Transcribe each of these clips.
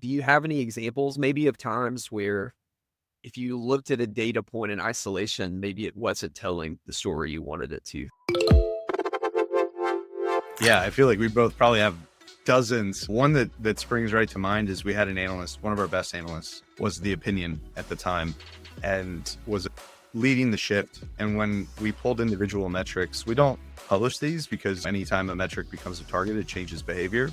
Do you have any examples maybe of times where if you looked at a data point in isolation, maybe it wasn't telling the story you wanted it to? Yeah, I feel like we both probably have dozens. One that springs right to mind is we had an analyst, one of our best analysts was the opinion at the time and was leading the shift. And when we pulled individual metrics, we don't publish these because anytime a metric becomes a target, it changes behavior.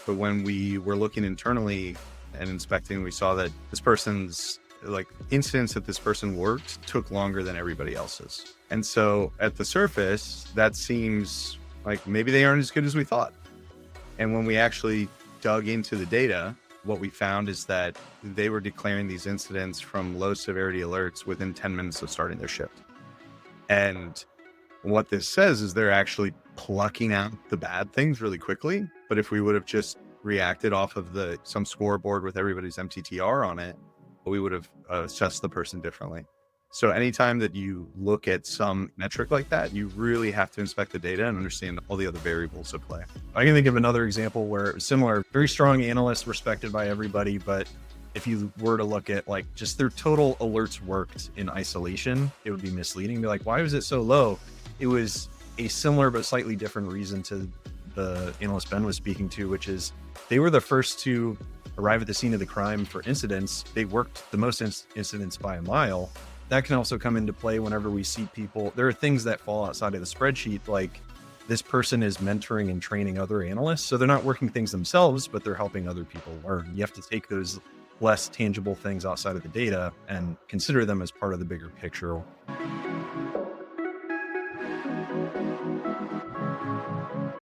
But when we were looking internally and inspecting, we saw that this person's incidents that this person worked took longer than everybody else's. And so at the surface, that seems like maybe they aren't as good as we thought. And when we actually dug into the data, what we found is that they were declaring these incidents from low severity alerts within 10 minutes of starting their shift. And what this says is they're actually plucking out the bad things really quickly. But if we would have just reacted off of some scoreboard with everybody's MTTR on it, we would have assessed the person differently. So anytime that you look at some metric like that, you really have to inspect the data and understand all the other variables at play. I can think of another example where it was similar, very strong analyst, respected by everybody, but if you were to look at just their total alerts worked in isolation, it would be misleading. Be like, why was it so low? It was a similar but slightly different reason to the analyst Ben was speaking to, which is they were the first to arrive at the scene of the crime for incidents. They worked the most incidents by a mile. That can also come into play whenever we see people. There are things that fall outside of the spreadsheet, like this person is mentoring and training other analysts. So they're not working things themselves, but they're helping other people learn. You have to take those less tangible things outside of the data and consider them as part of the bigger picture.